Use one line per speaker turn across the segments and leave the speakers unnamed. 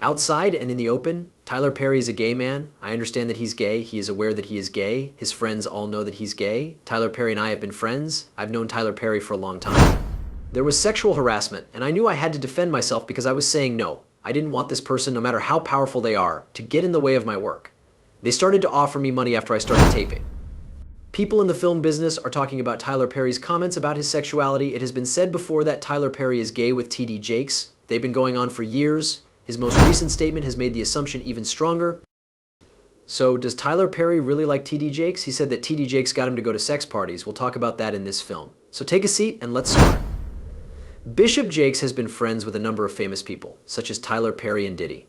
Outside and in the open, Tyler Perry is a gay man. I understand that he's gay. He is aware that he is gay. His friends all know that he's gay. Tyler Perry and I have been friends. I've known Tyler Perry for a long time. There was sexual harassment, and I knew I had to defend myself because I was saying no. I didn't want this person, no matter how powerful they are, to get in the way of my work. They started to offer me money after I started taping. People in the film business are talking about Tyler Perry's comments about his sexuality. It has been said before that Tyler Perry is gay with TD Jakes. They've been going on for years. His most recent statement has made the assumption even stronger. So does Tyler Perry really like TD Jakes? He said that TD Jakes got him to go to sex parties. We'll talk about that in this film. So take a seat and let's start. Bishop Jakes has been friends with a number of famous people, such as Tyler Perry and Diddy.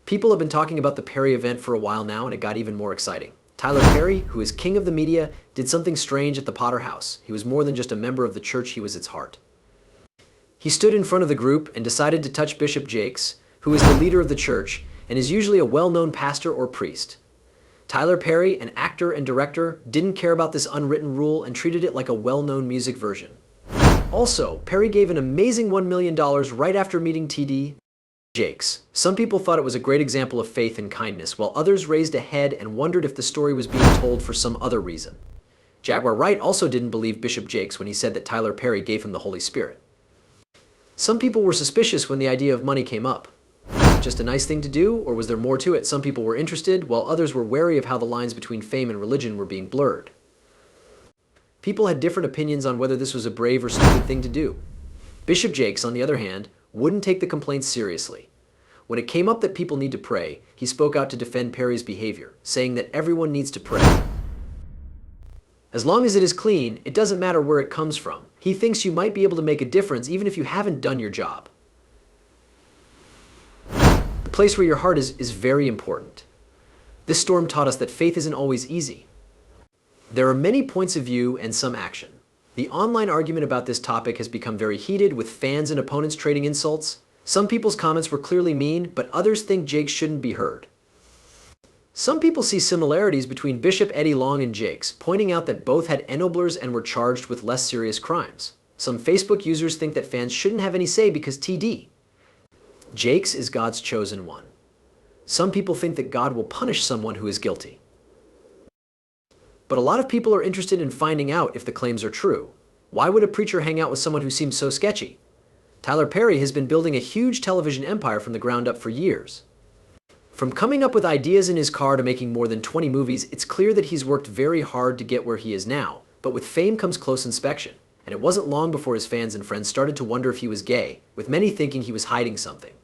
People have been talking about the Perry event for a while now, and it got even more exciting. Tyler Perry, who is king of the media, did something strange at the Potter House. He was more than just a member of the church, he was its heart. He stood in front of the group and decided to touch Bishop Jakes, who is the leader of the church and is usually a well-known pastor or priest. Tyler Perry, an actor and director, didn't care about this unwritten rule and treated it like a well-known music version. Also, Perry gave an amazing $1 million right after meeting TD Jakes. Some people thought it was a great example of faith and kindness, while others raised a head and wondered if the story was being told for some other reason. Jaguar Wright also didn't believe Bishop Jakes when he said that Tyler Perry gave him the Holy Spirit. Some people were suspicious when the idea of money came up. Was it just a nice thing to do, or was there more to it? Some people were interested, while others were wary of how the lines between fame and religion were being blurred. People had different opinions on whether this was a brave or stupid thing to do. Bishop Jakes, on the other hand, wouldn't take the complaints seriously. When it came up that people need to pray, he spoke out to defend Perry's behavior, saying that everyone needs to pray. As long as it is clean, it doesn't matter where it comes from. He thinks you might be able to make a difference even if you haven't done your job. The place where your heart is very important. This storm taught us that faith isn't always easy. There are many points of view and some action. The online argument about this topic has become very heated, with fans and opponents trading insults. Some people's comments were clearly mean, but others think Jakes shouldn't be heard. Some people see similarities between Bishop Eddie Long and Jakes, pointing out that both had ennoblers and were charged with less serious crimes. Some Facebook users think that fans shouldn't have any say because TD Jakes is God's chosen one. Some people think that God will punish someone who is guilty. But a lot of people are interested in finding out if the claims are true. Why would a preacher hang out with someone who seems so sketchy? Tyler Perry has been building a huge television empire from the ground up for years. From coming up with ideas in his car to making more than 20 movies, it's clear that he's worked very hard to get where he is now. But with fame comes close inspection, and it wasn't long before his fans and friends started to wonder if he was gay, with many thinking he was hiding something.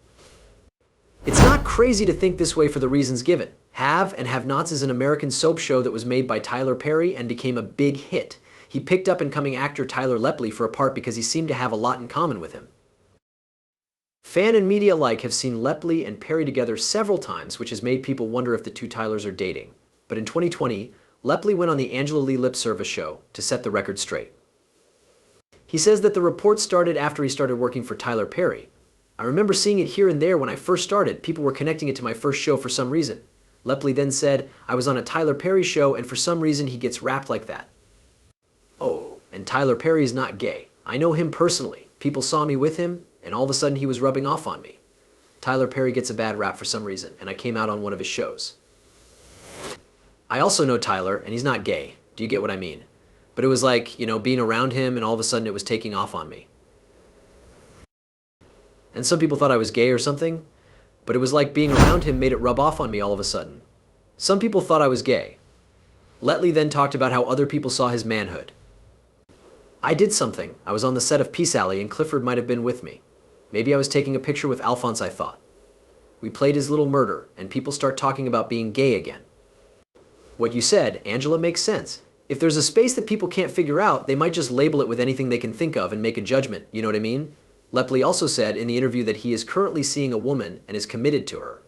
It's not crazy to think this way for the reasons given. Have and Have-Nots is an American soap show that was made by Tyler Perry and became a big hit. He picked up incoming actor Tyler Lepley for a part because he seemed to have a lot in common with him. Fan and media alike have seen Lepley and Perry together several times, which has made people wonder if the two Tylers are dating. But in 2020, Lepley went on the Angela Lee Lip Service show to set the record straight. He says that the report started after he started working for Tyler Perry. I remember seeing it here and there when I first started. People were connecting it to my first show for some reason. Lepley then said, I was on a Tyler Perry show and for some reason he gets rapped like that. Oh, and Tyler Perry is not gay. I know him personally. People saw me with him and all of a sudden he was rubbing off on me. Tyler Perry gets a bad rap for some reason and I came out on one of his shows. I also know Tyler and he's not gay. Do you get what I mean? But it was like, being around him and all of a sudden it was taking off on me. And some people thought I was gay or something, but it was like being around him made it rub off on me all of a sudden. Some people thought I was gay. Lepley then talked about how other people saw his manhood. I did something. I was on the set of Peace Alley and Clifford might have been with me. Maybe I was taking a picture with Alphonse, I thought. We played his little murder, and people start talking about being gay again. What you said, Angela, makes sense. If there's a space that people can't figure out, they might just label it with anything they can think of and make a judgment, you know what I mean? Lepley also said in the interview that he is currently seeing a woman and is committed to her.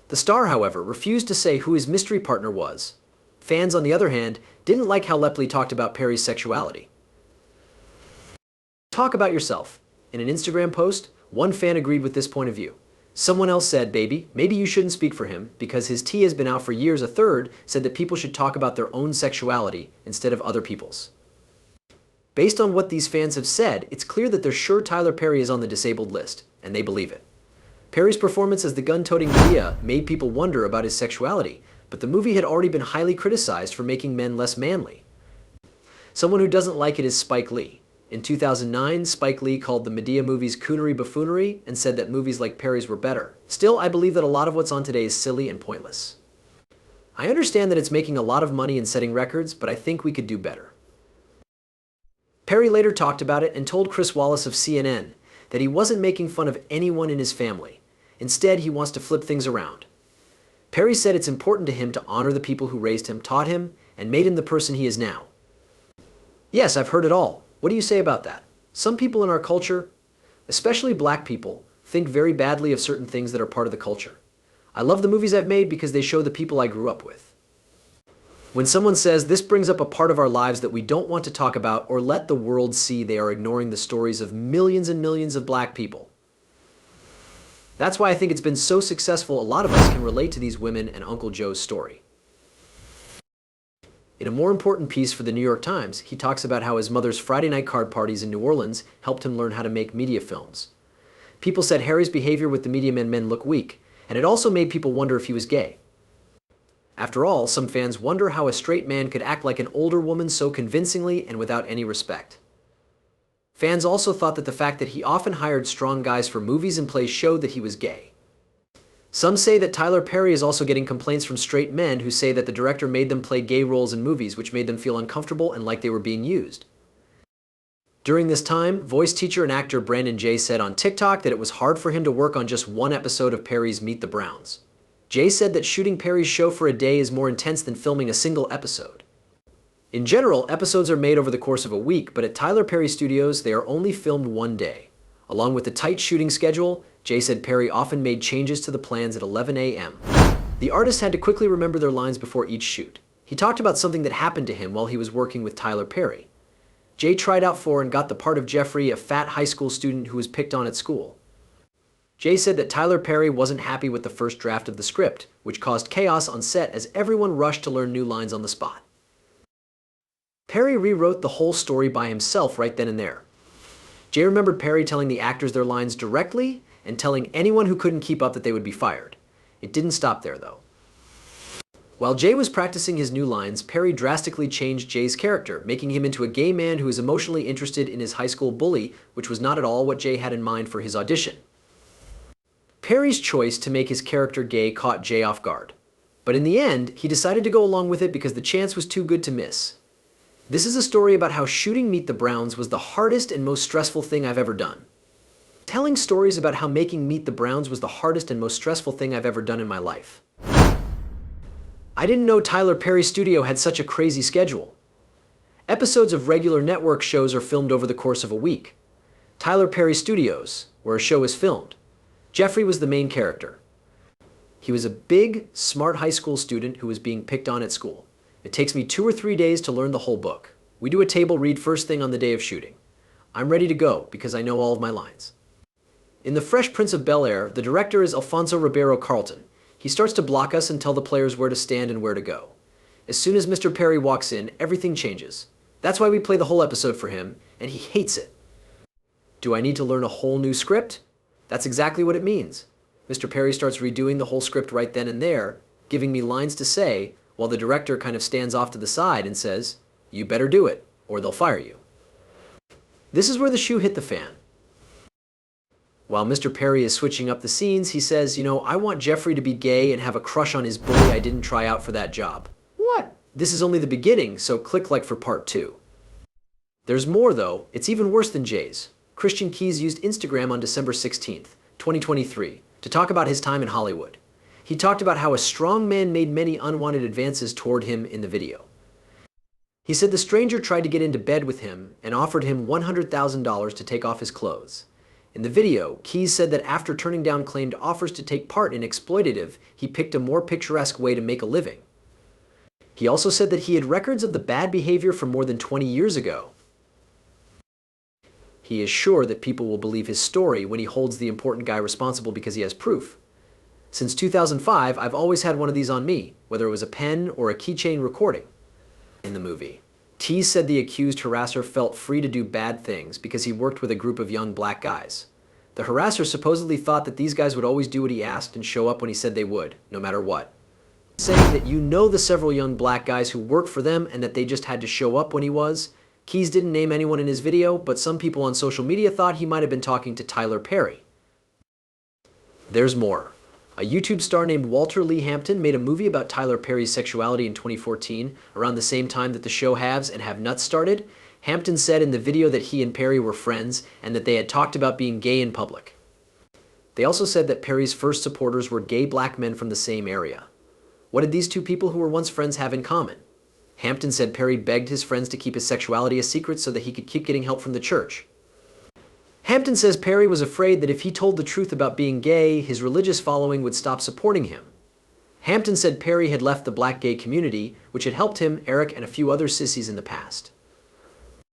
The star, however, refused to say who his mystery partner was. Fans, on the other hand, didn't like how Lepley talked about Perry's sexuality. Talk about yourself. In an Instagram post, one fan agreed with this point of view. Someone else said, baby, maybe you shouldn't speak for him because his tea has been out for years. A third said that people should talk about their own sexuality instead of other people's. Based on what these fans have said, it's clear that they're sure Tyler Perry is on the disabled list, and they believe it. Perry's performance as the gun-toting Medea made people wonder about his sexuality, but the movie had already been highly criticized for making men less manly. Someone who doesn't like it is Spike Lee. In 2009, Spike Lee called the Medea movies coonery buffoonery and said that movies like Perry's were better. Still, I believe that a lot of what's on today is silly and pointless. I understand that it's making a lot of money and setting records, but I think we could do better. Perry later talked about it and told Chris Wallace of CNN that he wasn't making fun of anyone in his family. Instead, he wants to flip things around. Perry said it's important to him to honor the people who raised him, taught him, and made him the person he is now. Yes, I've heard it all. What do you say about that? Some people in our culture, especially black people, think very badly of certain things that are part of the culture. I love the movies I've made because they show the people I grew up with. When someone says this brings up a part of our lives that we don't want to talk about or let the world see, they are ignoring the stories of millions and millions of black people. That's why I think it's been so successful. A lot of us can relate to these women and Uncle Joe's story. In a more important piece for the New York Times, he talks about how his mother's Friday night card parties in New Orleans helped him learn how to make media films. People said Harry's behavior with the media men looked weak, and it also made people wonder if he was gay. After all, some fans wonder how a straight man could act like an older woman so convincingly and without any respect. Fans also thought that the fact that he often hired strong guys for movies and plays showed that he was gay. Some say that Tyler Perry is also getting complaints from straight men who say that the director made them play gay roles in movies, which made them feel uncomfortable and like they were being used. During this time, voice teacher and actor Brandon Jay said on TikTok that it was hard for him to work on just one episode of Perry's Meet the Browns. Jay said that shooting Perry's show for a day is more intense than filming a single episode. In general, episodes are made over the course of a week, but at Tyler Perry Studios, they are only filmed one day. Along with the tight shooting schedule, Jay said Perry often made changes to the plans at 11 a.m. The artists had to quickly remember their lines before each shoot. He talked about something that happened to him while he was working with Tyler Perry. Jay tried out for and got the part of Jeffrey, a fat high school student who was picked on at school. Jay said that Tyler Perry wasn't happy with the first draft of the script, which caused chaos on set as everyone rushed to learn new lines on the spot. Perry rewrote the whole story by himself right then and there. Jay remembered Perry telling the actors their lines directly and telling anyone who couldn't keep up that they would be fired. It didn't stop there, though. While Jay was practicing his new lines, Perry drastically changed Jay's character, making him into a gay man who is emotionally interested in his high school bully, which was not at all what Jay had in mind for his audition. Perry's choice to make his character gay caught Jay off guard. But in the end, he decided to go along with it because the chance was too good to miss. This is a story about how shooting Meet the Browns was the hardest and most stressful thing I've ever done. Telling stories about how making Meet the Browns was the hardest and most stressful thing I've ever done in my life. I didn't know Tyler Perry Studio had such a crazy schedule. Episodes of regular network shows are filmed over the course of a week. Tyler Perry Studios, where a show is filmed. Jeffrey was the main character. He was a big, smart high school student who was being picked on at school. It takes me 2 or 3 days to learn the whole book. We do a table read first thing on the day of shooting. I'm ready to go because I know all of my lines. In The Fresh Prince of Bel-Air, the director is Alfonso Ribeiro Carlton. He starts to block us and tell the players where to stand and where to go. As soon as Mr. Perry walks in, everything changes. That's why we play the whole episode for him, and he hates it. Do I need to learn a whole new script? That's exactly what it means. Mr. Perry starts redoing the whole script right then and there, giving me lines to say, while the director kind of stands off to the side and says, "You better do it, or they'll fire you." This is where the shoe hit the fan. While Mr. Perry is switching up the scenes, he says, I want Jeffrey to be gay and have a crush on his bully. I didn't try out for that job. What? This is only the beginning, so click like for part 2. There's more though. It's even worse than Jay's. Christian Keyes used Instagram on December 16th, 2023, to talk about his time in Hollywood. He talked about how a strong man made many unwanted advances toward him in the video. He said the stranger tried to get into bed with him and offered him $100,000 to take off his clothes. In the video, Keyes said that after turning down claimed offers to take part in exploitative, he picked a more picturesque way to make a living. He also said that he had records of the bad behavior from more than 20 years ago. He is sure that people will believe his story when he holds the important guy responsible because he has proof. Since 2005, I've always had one of these on me, whether it was a pen or a keychain recording. In the movie, Tease said the accused harasser felt free to do bad things because he worked with a group of young black guys. The harasser supposedly thought that these guys would always do what he asked and show up when he said they would, no matter what. Saying that you know the several young black guys who worked for them and that they just had to show up when he was. Keys didn't name anyone in his video, but some people on social media thought he might have been talking to Tyler Perry. There's more. A YouTube star named Walter Lee Hampton made a movie about Tyler Perry's sexuality in 2014, around the same time that the show Haves and Have Nuts started. Hampton said in the video that he and Perry were friends and that they had talked about being gay in public. They also said that Perry's first supporters were gay black men from the same area. What did these two people who were once friends have in common? Hampton said Perry begged his friends to keep his sexuality a secret so that he could keep getting help from the church. Hampton says Perry was afraid that if he told the truth about being gay, his religious following would stop supporting him. Hampton said Perry had left the black gay community, which had helped him, Eric, and a few other sissies in the past.